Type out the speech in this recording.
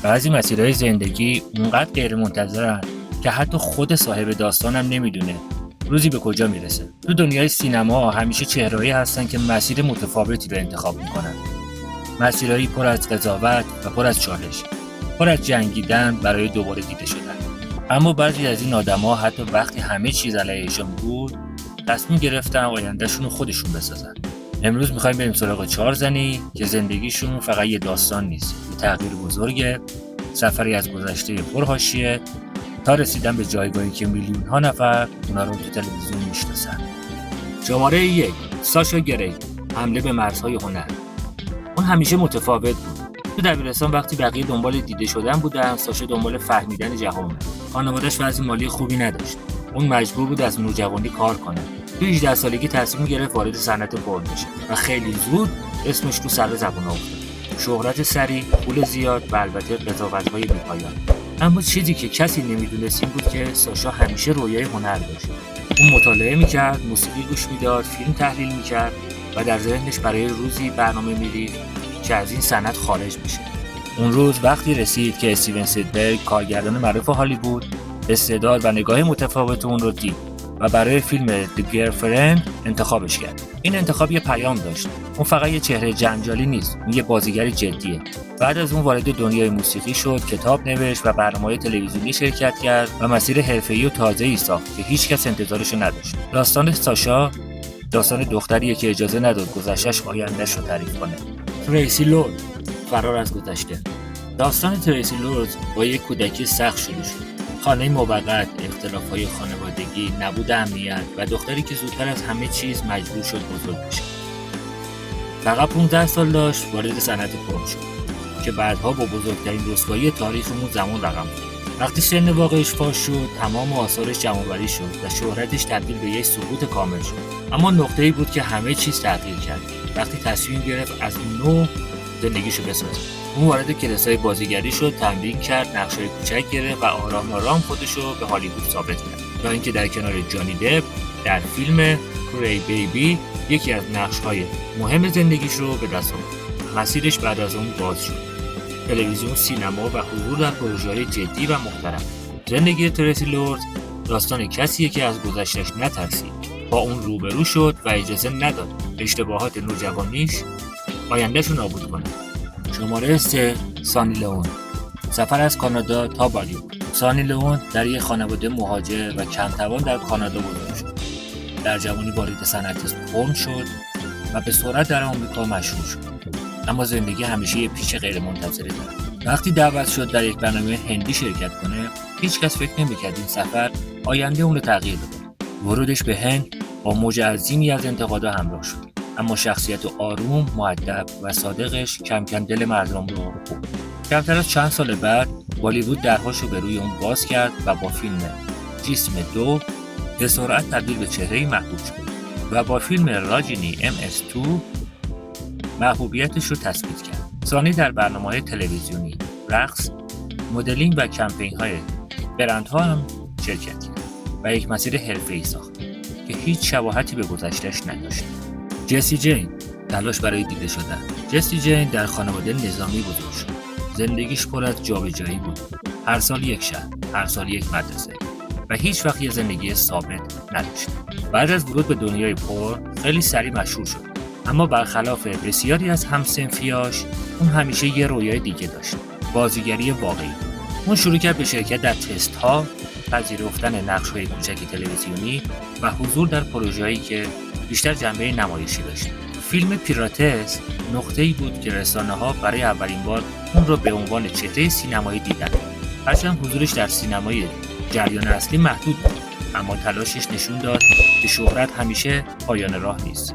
بعضی مسیرهای زندگی اونقدر غیرمنتظرن که حتی خود صاحب داستانم نمیدونه روزی به کجا میرسه. تو دنیای سینما همیشه چهرهایی هستن که مسیر متفاوتی رو انتخاب میکنن. مسیرهایی پر از قضاوت و پر از چالش، پر از جنگیدن برای دوباره دیده شدن. اما بعضی از این آدما حتی وقتی همه چیز علیهشون بود، تصمیم گرفتن آیندهشون رو خودشون بسازن. امروز میخوایم بریم سراغ 4 زنی که زندگیشون فقط یه داستان نیست، یه تغییر بزرگه، سفری از گذشته پرحاشیه تا رسیدن به جایگاهی که میلیون‌ها نفر اونا رو تو تلویزیون میشناسن. شماره 1، ساشا گری، حمله به مرزهای هنر. اون همیشه متفاوت بود. تو دبیرستان وقتی بقیه دنبال دیده شدن بودن، ساشا دنبال فهمیدن جهان. خانواده‌اش وضع مالی خوبی نداشت. اون مجبور بود از نوجوانی کار کنه. تو 18 سالگی تصمیم گرفت وارد صنعت پورن بشه و خیلی زود اسمش تو سر زبون افتاد. شهرت سریع، پول زیاد و البته قضاوت‌های بی‌پایان. اما چیزی که کسی نمیدونست این بود که ساشا همیشه رویای هنر داشت. اون مطالعه میکرد، موسیقی گوش میداد، فیلم تحلیل میکرد و در ذهنش برای روزی برنامه می‌ریخت که از این صنعت خارج بشه. اون روز وقتی رسید که استیون سپیلبرگ، کارگردان معروف هالیوود، استعداد و نگاه متفاوت اون رو دید و برای فیلم The Girlfriend انتخابش کرد. این انتخاب یه پیام داشت. اون فقط یه چهره جنجالی نیست، اون یه بازیگر جدیه. بعد از اون وارد دنیای موسیقی شد، کتاب نوشت و برنامه‌های تلویزیونی شرکت کرد و مسیر حرفه‌ای و تازه‌ای ساخت که هیچ کس انتظارش نداشت. داستان ساشا داستان دختریه که اجازه نداد گذشته‌اش آینده‌اش رو تعریف کنه. تریسی لورد، فرار از گذشته. داستان تریسی لورد با یک کودکی سخت شروع شد. خانه موقت، اختلاف‌های خانوادگی، نبود امنیت و دختری که زودتر از همه چیز مجبور شد بزرگ بشه. فقط 15 سال داشت وارد صنعت پورن شد که بعدها با بزرگترین رسوایی تاریخمون زمان رقم خورد. وقتی سن واقعیش فاش شد، تمام آثارش جمع‌آوری شد و شهرتش تبدیل به یک سقوط کامل شد. اما نقطه‌ای بود که همه چیز تغییر کرد. وقتی تصمیم گرفت از نو زندگیشو بسازه. اون وارد کلاس‌های بازیگری شد، تمرین کرد، نقش‌های کوچک گرفت و آرام آرام خودشو به هالیوود ثابت کرد. تا اینکه در کنار جانی دپ در فیلم کری بیبی یکی از نقش‌های مهم زندگیش رو به دست آورد. مسیرش بعد از اون باز شد. تلویزیون، سینما و حضور در پروژه‌های جدی و محترم. زندگی تریسی لورد داستان کسیه که از گذشته‌اش نترسید، با اون روبرو شد و اجازه نداد اشتباهات نوجوانیش آینده‌ش رو نابود کنه. شماره 3، سانی لئون، سفر از کانادا تا بالیوود. سانی لئون در یک خانواده مهاجر و کم‌توان در کانادا بزرگ شد. در جوانی وارد صنعت پورن شد و به سرعت در آمریکا مشهور شد. اما زندگی همیشه یه پیچ غیرمنتظره داره. وقتی دعوت شد در یک برنامه هندی شرکت کنه، هیچ کس فکر نمی‌کرد این سفر آینده اون رو تغییر بده. ورودش به هند با موج عظیمی از انتقادها همراه شد. اما شخصیت آروم، مؤدب و صادقش کم کم دل مردم رو برد. کمتر از چند سال بعد بالیوود درهاشو به روی اون باز کرد و با فیلم جسم 2 به سرعت تبدیل به چهره‌ای محبوب شد و با فیلم راجینی MS2 محبوبیتش رو تثبیت کرد. سانی در برنامه‌های تلویزیونی، رقص، مدلینگ و کمپین‌های برندها هم شرکت کرد و یک مسیر حرفه‌ای ساخت که هیچ شباهتی به گذشته‌اش نداشت. جسی جین، تلاش برای دیده شدن. جسی جین در خانواده نظامی بزرگ شد. زندگیش پر از جابجایی بود. هر سال یک شهر، هر سال یک مدرسه و هیچ وقت یه زندگی ثابت نداشت. بعد از ورود به دنیای پورن خیلی سریع مشهور شد. اما برخلاف بسیاری از همسنفیاش، اون همیشه یه رویای دیگه داشت. بازیگری واقعی. اون شروع کرد به شرکت در تست‌ها، پذیرفتن نقش‌های کوچک تلویزیونی و حضور در پروژه‌ای که بیشتر جنبه نمایشی داشت. فیلم پیراتس نقطه‌ای بود که رسانه‌ها برای اولین بار اون رو به عنوان چهره سینمایی دیدن. هرچند حضورش در سینمای جریان اصلی محدود بود، اما تلاشش نشون داد که شهرت همیشه پایان راه نیست.